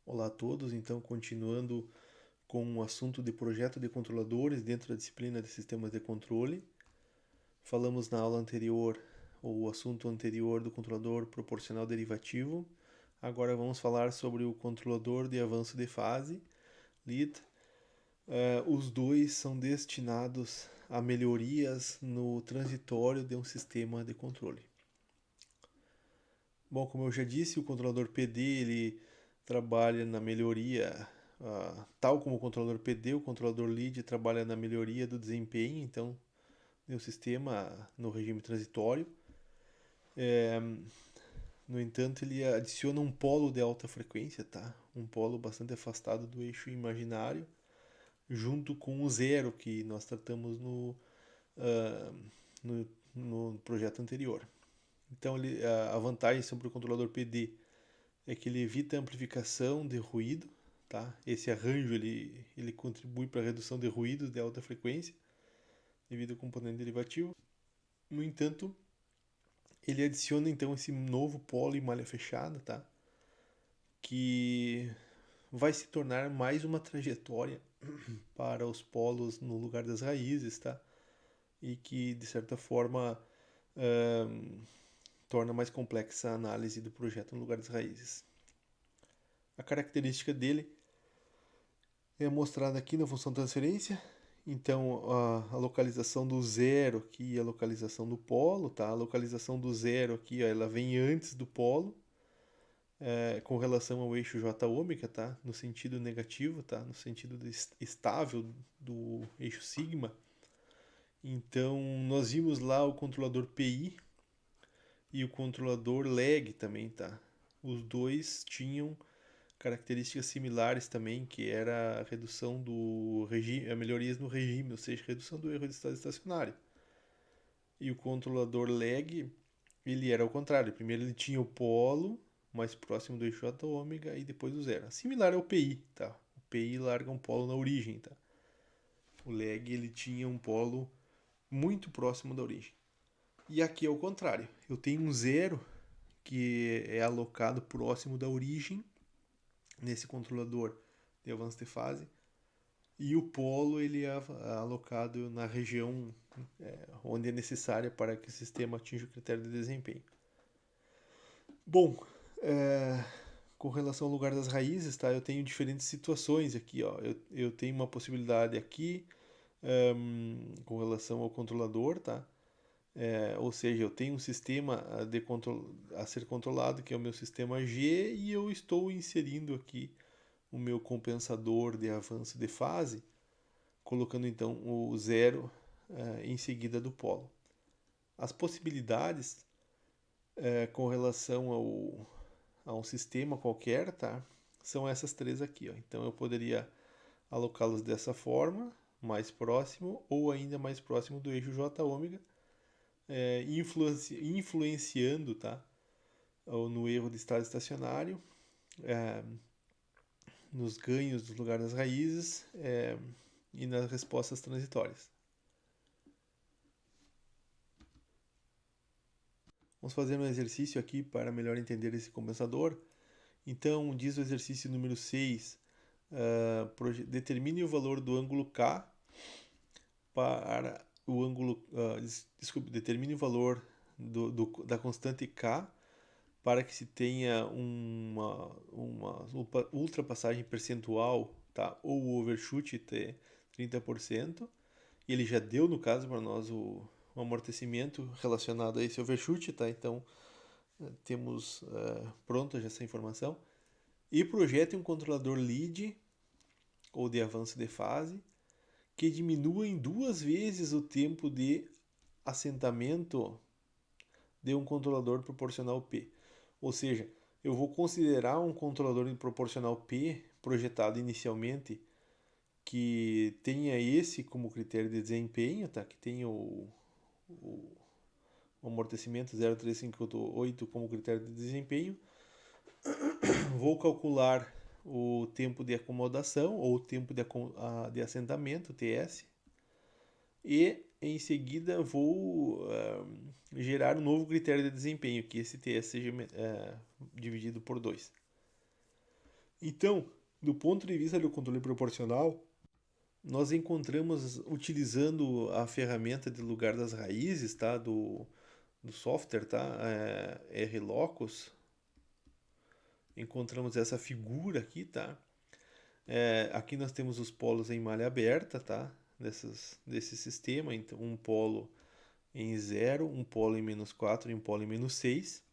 Olá a todos, então continuando com o assunto de projeto de controladores dentro da disciplina de sistemas de controle. Falamos na aula anterior, ou o assunto anterior do controlador proporcional derivativo. Agora vamos falar sobre o controlador de avanço de fase, LID. Os dois são destinados a melhorias no transitório de um sistema de controle. Bom, como eu já disse, o controlador PD ele trabalha na melhoria, tal como o controlador PD, o controlador lead trabalha na melhoria do desempenho, então, do sistema no regime transitório. É, no entanto, ele adiciona um polo de alta frequência, tá? Um polo bastante afastado do eixo imaginário, junto com o zero que nós tratamos uh, no projeto anterior. Então, a vantagem sobre o controlador PD é que ele evita a amplificação de ruído, tá? Esse arranjo ele contribui para a redução de ruídos de alta frequência devido ao componente derivativo. No entanto, ele adiciona então esse novo polo em malha fechada, tá? Que vai se tornar mais uma trajetória para os polos no lugar das raízes, tá? E que de certa forma torna mais complexa a análise do projeto no lugar das raízes. A característica dele é mostrada aqui na função transferência. Então, a localização do zero aqui é a localização do polo, tá? A localização do zero aqui, ó, ela vem antes do polo, com relação ao eixo J ômega, tá? No sentido negativo, tá? No sentido estável do eixo sigma. Então, nós vimos lá o controlador PI e o controlador lag também, tá? Os dois tinham características similares também, que era a redução do regime, a melhorias no regime, ou seja, redução do erro de estado estacionário. E o controlador lag, ele era ao contrário. Primeiro ele tinha o polo mais próximo do eixo J ômega e depois o zero. Similar ao PI, tá? O PI larga um polo na origem, tá? O lag ele tinha um polo muito próximo da origem. E aqui é o contrário. Eu tenho um zero que é alocado próximo da origem nesse controlador de avanço de fase. E o polo ele é alocado na região onde é necessária para que o sistema atinja o critério de desempenho. Bom, com relação ao lugar das raízes, tá? Eu tenho diferentes situações aqui, ó. Eu tenho uma possibilidade aqui com relação ao controlador, tá? Ou seja, eu tenho um sistema a ser controlado, que é o meu sistema G, e eu estou inserindo aqui o meu compensador de avanço de fase, colocando então o zero em seguida do polo. As possibilidades com relação a um sistema qualquer, tá? São essas três aqui, ó. Então eu poderia alocá-los dessa forma, mais próximo ou ainda mais próximo do eixo J ômega, influenciando, tá? Ou no erro de estado estacionário, é, nos ganhos do lugar das raízes e nas respostas transitórias. Vamos fazer um exercício aqui para melhor entender esse compensador. Então, diz o exercício número 6, determine o valor do ângulo K para o ângulo, desculpe, determine o valor da constante K para que se tenha uma ultrapassagem percentual, tá? Ou overshoot de 30%. E ele já deu, no caso, para nós o amortecimento relacionado a esse overshoot, tá? Então, temos pronta já essa informação. E projete um controlador lead ou de avanço de fase que diminua em 2 vezes o tempo de assentamento de um controlador proporcional P. Ou seja, eu vou considerar um controlador proporcional P projetado inicialmente que tenha esse como critério de desempenho, tá? Que tenha o amortecimento 0,3588 como critério de desempenho. Vou calcular o tempo de acomodação ou o tempo de assentamento, TS, e em seguida vou gerar um novo critério de desempenho, que esse TS seja dividido por 2. Então, do ponto de vista do controle proporcional, nós encontramos utilizando a ferramenta de lugar das raízes, tá? Do software, tá? RLocus. Encontramos essa figura aqui, tá? Aqui nós temos os polos em malha aberta, tá? Desse sistema, então um polo em 0, um polo em -4 e um polo em -6.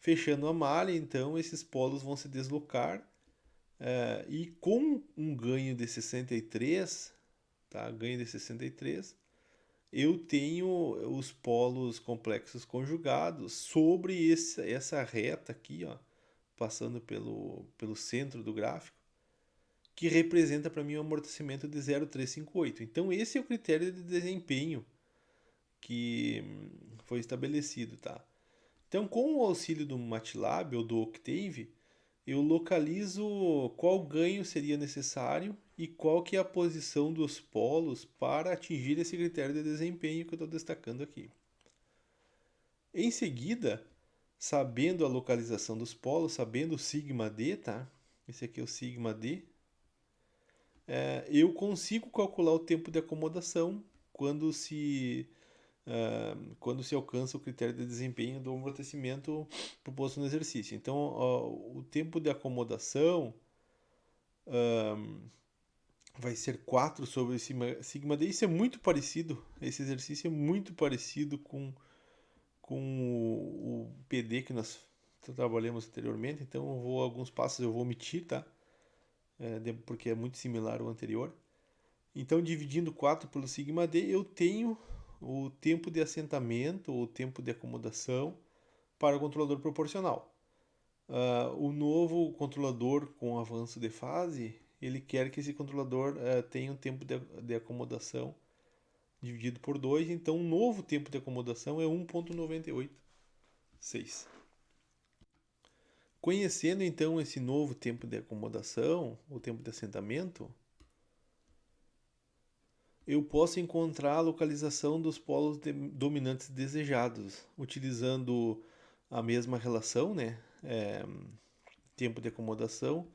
Fechando a malha, então esses polos vão se deslocar e com um ganho de 63, tá? Ganho de 63, eu tenho os polos complexos conjugados sobre essa reta aqui, ó, passando pelo centro do gráfico, que representa para mim um amortecimento de 0,358. Então esse é o critério de desempenho que foi estabelecido, tá? Então, com o auxílio do MATLAB ou do Octave, eu localizo qual ganho seria necessário e qual que é a posição dos polos para atingir esse critério de desempenho que eu estou destacando aqui. Em seguida, sabendo a localização dos polos, sabendo o sigma d, tá? Esse aqui é o sigma d. Eu consigo calcular o tempo de acomodação quando se alcança o critério de desempenho do amortecimento proposto no exercício. Então, o tempo de acomodação vai ser 4 sobre sigma d. Isso é muito parecido, esse exercício é muito parecido com o PD que nós trabalhamos anteriormente. Então, alguns passos eu vou omitir, tá? Porque é muito similar ao anterior. Então, dividindo 4 pelo sigma d, eu tenho o tempo de assentamento ou tempo de acomodação para o controlador proporcional. O novo controlador com avanço de fase, ele quer que esse controlador tenha um tempo de acomodação dividido por 2, então o novo tempo de acomodação é 1,986. Conhecendo então esse novo tempo de acomodação, o tempo de assentamento, eu posso encontrar a localização dos polos dominantes desejados, utilizando a mesma relação, né? Tempo de acomodação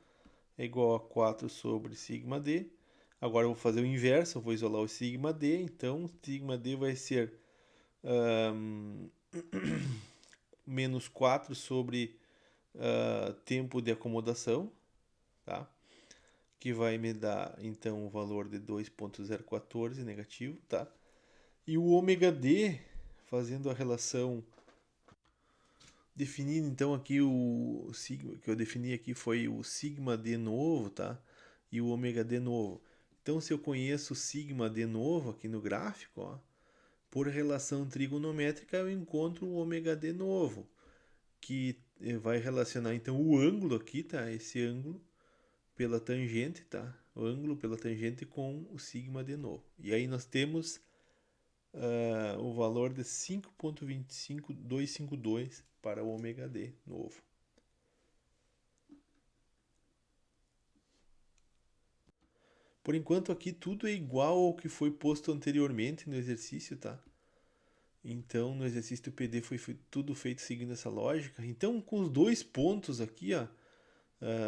é igual a 4 sobre sigma d. Agora eu vou fazer o inverso, eu vou isolar o sigma d, então sigma d vai ser menos 4 sobre tempo de acomodação, tá? Que vai me dar então o valor de 2,014 negativo, tá? E o ômega d, fazendo a relação, definindo então aqui o sigma, que eu defini aqui foi o sigma d novo, tá? E o ômega d novo. Então, se eu conheço o sigma d novo aqui no gráfico, ó, por relação trigonométrica eu encontro o ômega d novo, que vai relacionar então o ângulo aqui, tá? Esse ângulo pela tangente, tá? O ângulo pela tangente com o sigma d novo. E aí nós temos o valor de 5,252 para o ômega d novo. Por enquanto aqui tudo é igual ao que foi posto anteriormente no exercício, tá? Então no exercício do PD foi tudo feito seguindo essa lógica. Então com os dois pontos aqui, ó,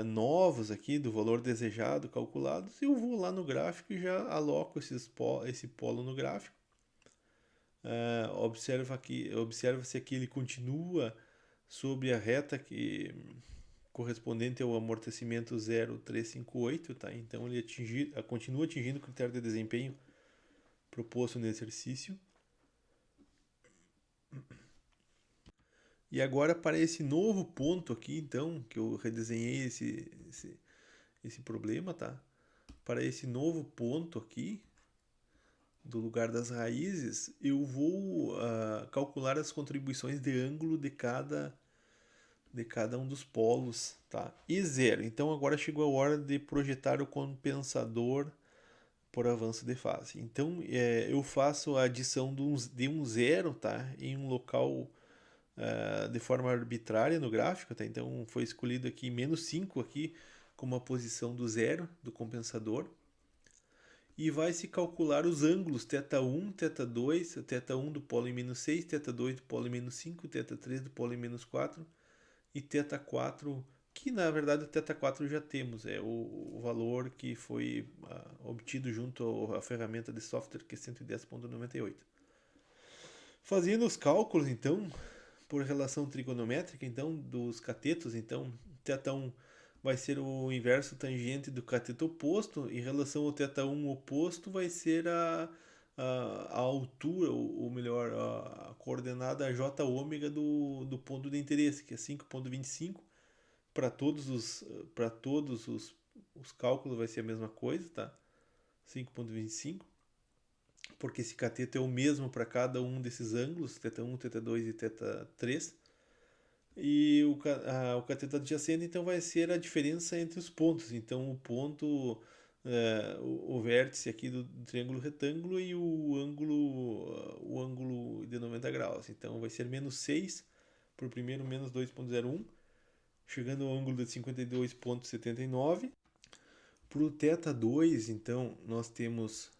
novos aqui do valor desejado calculados, eu vou lá no gráfico e já aloco esse polo no gráfico. Observa-se aqui ele continua sobre a reta que correspondente ao amortecimento 0,358, tá? Então ele continua atingindo o critério de desempenho proposto no exercício. E agora para esse novo ponto aqui, então, que eu redesenhei esse problema, tá? Para esse novo ponto aqui, do lugar das raízes, eu vou calcular as contribuições de ângulo de cada um dos polos, tá? E 0. Então agora chegou a hora de projetar o compensador por avanço de fase. Então eu faço a adição de um 0, tá? Em um local de forma arbitrária no gráfico, tá? Então foi escolhido aqui -5 aqui como a posição do 0 do compensador. E vai se calcular os ângulos θ1, θ2, θ1 do polo em -6, θ2 do polo em -5, θ3 do polo em -4 e θ4 que na verdade o θ4 já temos, é o valor que foi obtido junto à ferramenta de software que é 110.98. Fazendo os cálculos, então, por relação trigonométrica, então, dos catetos, então, θ1 vai ser o inverso tangente do cateto oposto, em relação ao θ1 oposto vai ser a altura, ou melhor, a coordenada j ômega do ponto de interesse, que é 5,25. Para todos os cálculos vai ser a mesma coisa, tá? 5,25, porque esse cateto é o mesmo para cada um desses ângulos, θ1, θ2 e θ3. E o cateto adjacente então vai ser a diferença entre os pontos. Então o ponto, o vértice aqui do triângulo retângulo e o ângulo de 90 graus. Então vai ser menos 6 por primeiro, menos 2,01, chegando ao ângulo de 52,79. Para o θ2, então, nós temos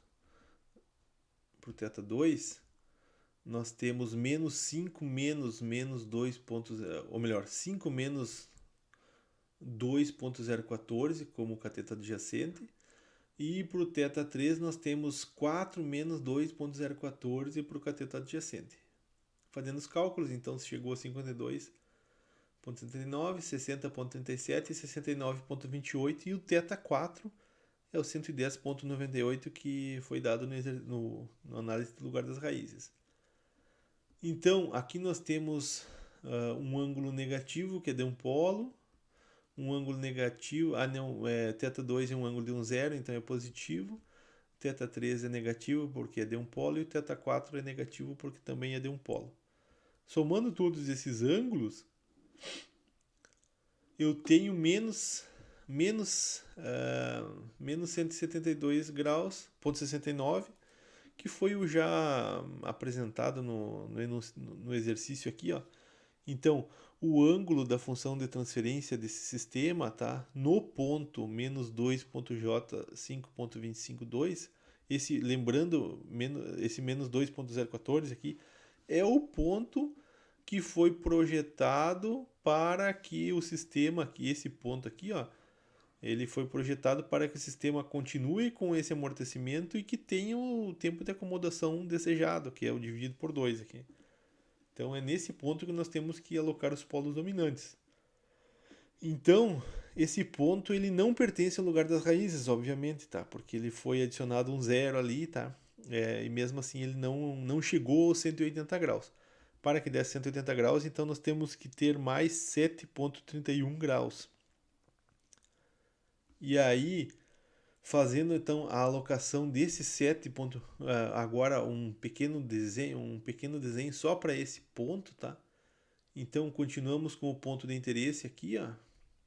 para o θ2, nós temos menos 5 menos 2 pontos, ou melhor, 5 menos 2,014 como o cateto adjacente. E para o θ3 nós temos 4 menos 2,014 para o cateto adjacente. Fazendo os cálculos, então, se chegou a 52,79, 60,37 e 69,28, e o θ4 é o 110,98 que foi dado no análise do lugar das raízes. Então, aqui nós temos um ângulo negativo, que é de um polo, um ângulo negativo, θ2 é um ângulo de um zero, então é positivo, θ3 é negativo porque é de um polo, e o θ4 é negativo porque também é de um polo. Somando todos esses ângulos, eu tenho menos 172 graus, ponto 69, que foi o já apresentado no exercício aqui, ó. Então, o ângulo da função de transferência desse sistema, tá? No ponto menos 2.j 5.252, lembrando, esse menos 2.014 aqui, é o ponto que foi projetado para que o sistema, que esse ponto aqui, ó, ele foi projetado para que o sistema continue com esse amortecimento e que tenha o tempo de acomodação desejado, que é o dividido por 2 aqui. Então é nesse ponto que nós temos que alocar os polos dominantes. Então, esse ponto ele não pertence ao lugar das raízes, obviamente, tá? Porque ele foi adicionado um zero ali, tá? E mesmo assim ele não chegou aos 180 graus. Para que desse 180 graus, então nós temos que ter mais 7,31 graus. E aí, fazendo então a alocação desse 7 ponto, agora um pequeno desenho só para esse ponto, tá? Então continuamos com o ponto de interesse aqui, ó.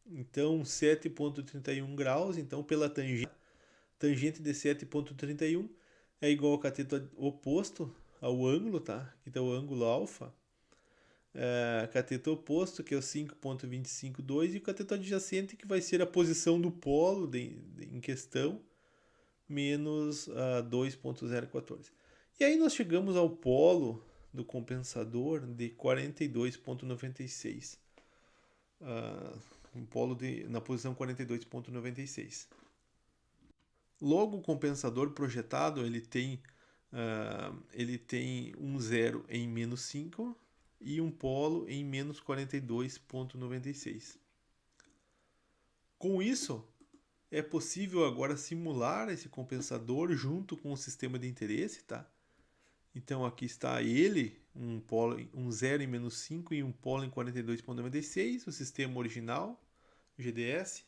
Então 7,31 graus, então pela tangente de 7,31 é igual ao cateto oposto ao ângulo, tá? Aqui está o ângulo alfa. Cateto oposto, que é o 5,252, e o cateto adjacente, que vai ser a posição do polo em questão, menos 2,014. E aí nós chegamos ao polo do compensador de 42,96. Um polo na posição 42,96. Logo, o compensador projetado ele tem um zero em menos 5 e um polo em menos 42,96. Com isso, é possível agora simular esse compensador junto com o sistema de interesse, tá? Então aqui está ele, um zero em menos 5 e um polo em 42,96, o sistema original, GDS.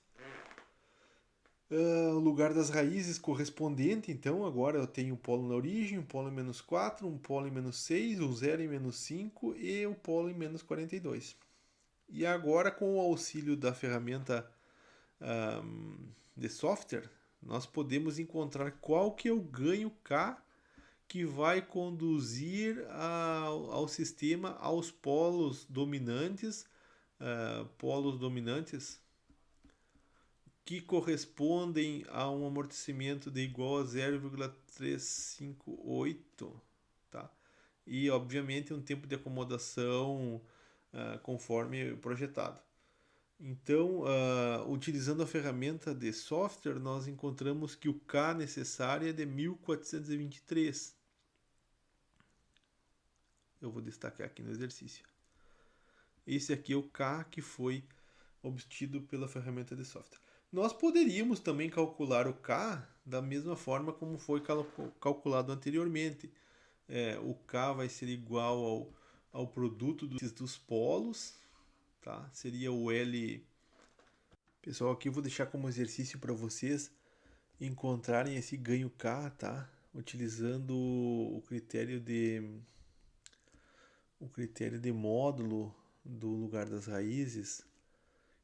O lugar das raízes correspondente, então agora eu tenho um polo na origem, um polo em menos 4, um polo em menos 6, um zero em menos 5 e o polo em menos 42. E agora, com o auxílio da ferramenta de software, nós podemos encontrar qual que é o ganho K que vai conduzir ao sistema aos polos dominantes que correspondem a um amortecimento de igual a 0,358, tá? E obviamente um tempo de acomodação conforme projetado. Então, utilizando a ferramenta de software, nós encontramos que o K necessário é de 1423. Eu vou destacar aqui no exercício. Esse aqui é o K que foi obtido pela ferramenta de software. Nós poderíamos também calcular o K da mesma forma como foi calculado anteriormente. O K vai ser igual ao produto dos polos, tá? Seria o L. Pessoal, aqui eu vou deixar como exercício para vocês encontrarem esse ganho K, tá? Utilizando o critério de módulo do lugar das raízes.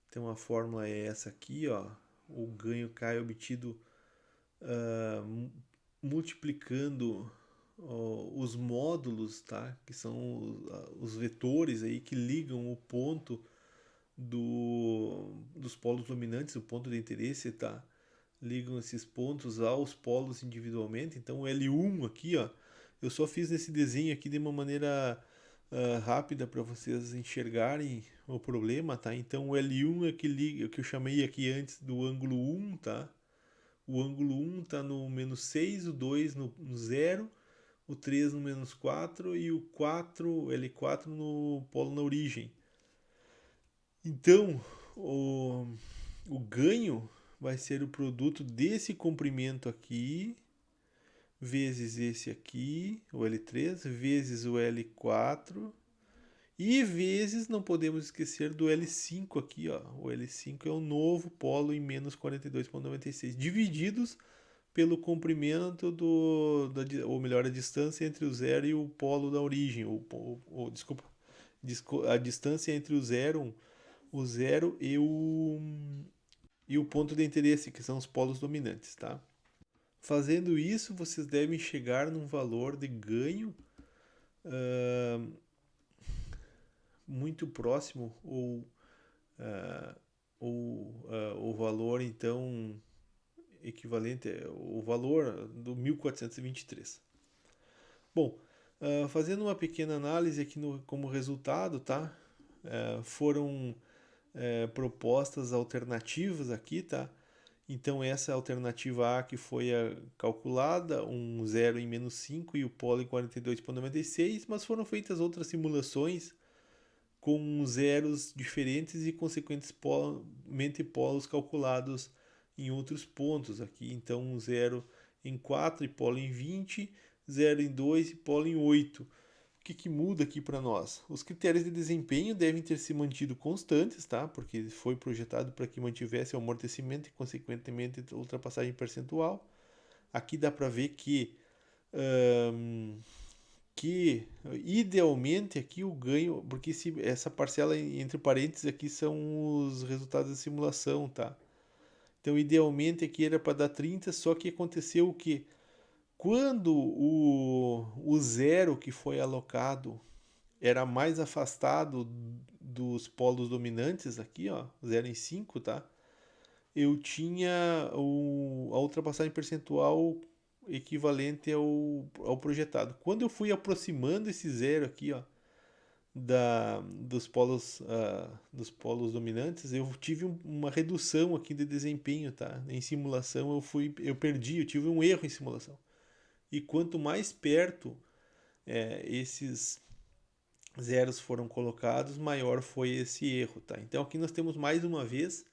Então a fórmula é essa aqui, ó. O ganho K é obtido multiplicando os módulos, tá? Que são os vetores aí que ligam o ponto dos polos dominantes, o ponto de interesse, tá? Ligam esses pontos aos polos individualmente. Então o L1 aqui, ó, eu só fiz esse desenho aqui de uma maneira rápida para vocês enxergarem o problema, tá? Então o L1 é que liga, o que eu chamei aqui antes do ângulo 1, tá? O ângulo 1 está no menos 6, o 2 no 0, o 3 no menos 4 e o 4, o L4 no polo na origem. Então, o ganho vai ser o produto desse comprimento aqui, vezes esse aqui, o L3, vezes o L4, e vezes, não podemos esquecer do L5 aqui, ó. O L5 é o novo polo em menos 42,96, divididos pelo comprimento ou melhor, a distância entre o zero e o polo da origem, desculpa, a distância entre o zero e o ponto de interesse, que são os polos dominantes, tá? Fazendo isso, vocês devem chegar num valor de ganho uh, muito próximo o valor então equivalente o valor do 1423. Bom, fazendo uma pequena análise aqui como resultado, tá? Foram propostas alternativas aqui, tá? Então essa alternativa A que foi calculada, um 0 em menos 5 e o polo em 42,96, mas foram feitas outras simulações com zeros diferentes e consequentemente polos calculados em outros pontos aqui. Então, um 0 em 4 e polo em 20, 0 em 2 e polo em 8. O que muda aqui para nós? Os critérios de desempenho devem ter se mantido constantes, tá? Porque foi projetado para que mantivesse o amortecimento e, consequentemente, a ultrapassagem percentual. Aqui dá para ver que idealmente aqui o ganho, porque essa parcela entre parênteses aqui são os resultados da simulação, tá? Então idealmente aqui era para dar 30, só que aconteceu o que? Quando o zero que foi alocado era mais afastado dos polos dominantes aqui, ó, 0 em 5, tá? Eu tinha a ultrapassagem percentual equivalente ao projetado. Quando eu fui aproximando esse zero aqui, ó, dos polos dominantes, eu tive uma redução aqui de desempenho, tá? Em simulação eu tive um erro em simulação. E quanto mais perto esses zeros foram colocados, maior foi esse erro, tá? Então aqui nós temos mais uma vez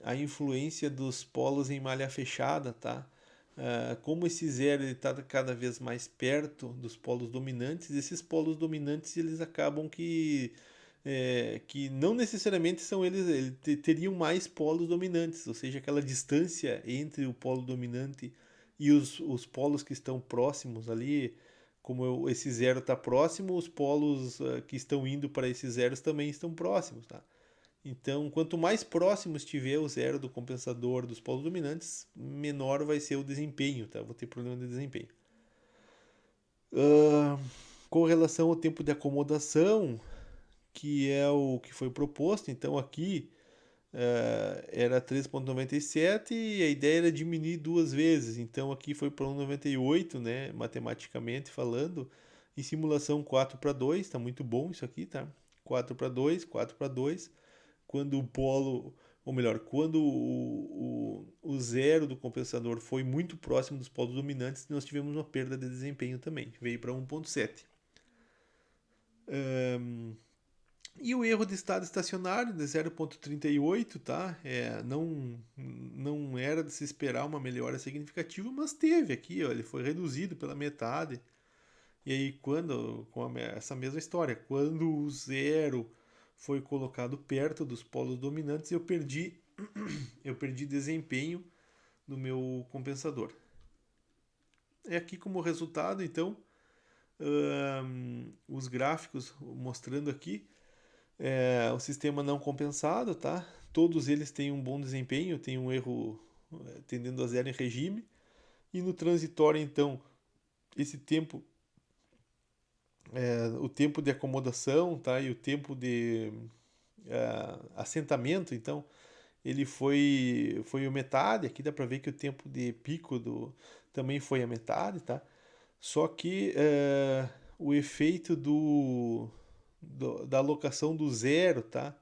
a influência dos polos em malha fechada, tá? Como esse zero está cada vez mais perto dos polos dominantes, esses polos dominantes eles acabam que não necessariamente são eles teriam mais polos dominantes, ou seja, aquela distância entre o polo dominante e os polos que estão próximos ali, como esse zero está próximo, os polos que estão indo para esses zeros também estão próximos, tá? Então, quanto mais próximo estiver o zero do compensador dos polos dominantes, menor vai ser o desempenho, tá? Vou ter problema de desempenho. Com relação ao tempo de acomodação, que é o que foi proposto, então aqui era 3,97 e a ideia era diminuir duas vezes, então aqui foi para 1,98, né? Matematicamente falando, em simulação 4 para 2, tá muito bom isso aqui, tá? 4 para 2. Quando o polo, ou melhor, quando o zero do compensador foi muito próximo dos polos dominantes, nós tivemos uma perda de desempenho também, veio para 1,7. E o erro de estado estacionário de 0,38, tá? Não era de se esperar uma melhora significativa, mas teve aqui, ó, ele foi reduzido pela metade. E aí, essa mesma história, quando o zero foi colocado perto dos polos dominantes, eu perdi desempenho no meu compensador. É aqui como resultado, então, os gráficos mostrando aqui o sistema não compensado, tá? Todos eles têm um bom desempenho, tem um erro tendendo a zero em regime. E no transitório, então, esse tempo, o tempo de acomodação, tá? E o tempo de assentamento, então, ele foi a metade. Aqui dá para ver que o tempo de pico também foi a metade, tá? Só que o efeito da alocação do zero, tá?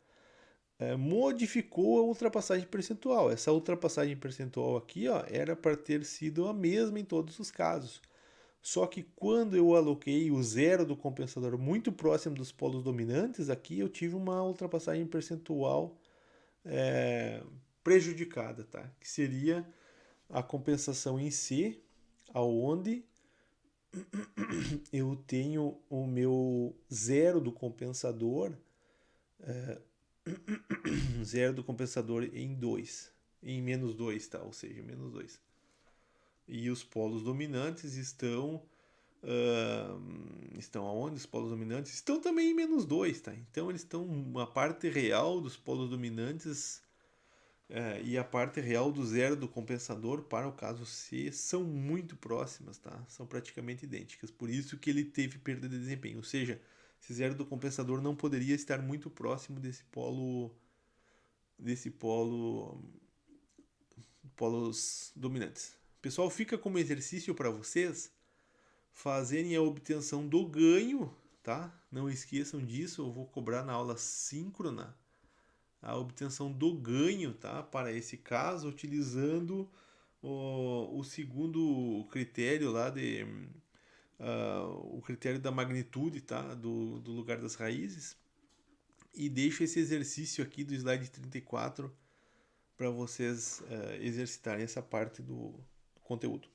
Modificou a ultrapassagem percentual. Essa ultrapassagem percentual aqui, ó, era para ter sido a mesma em todos os casos. Só que quando eu aloquei o zero do compensador muito próximo dos polos dominantes, aqui eu tive uma ultrapassagem percentual prejudicada, tá? Que seria a compensação em C, aonde eu tenho o meu zero do compensador, zero do compensador em 2, em menos 2, tá? Ou seja, menos 2. E os polos dominantes estão aonde? Os polos dominantes estão também em menos 2, tá? Então eles estão, a parte real dos polos dominantes e a parte real do zero do compensador para o caso C são muito próximas, tá? São praticamente idênticas. Por isso que ele teve perda de desempenho. Ou seja, esse zero do compensador não poderia estar muito próximo polos dominantes. Pessoal, fica como exercício para vocês fazerem a obtenção do ganho, tá? Não esqueçam disso, eu vou cobrar na aula síncrona a obtenção do ganho, tá? Para esse caso, utilizando o segundo critério lá o critério da magnitude, tá? Do lugar das raízes. E deixo esse exercício aqui do slide 34 para vocês exercitarem essa parte do conteúdo.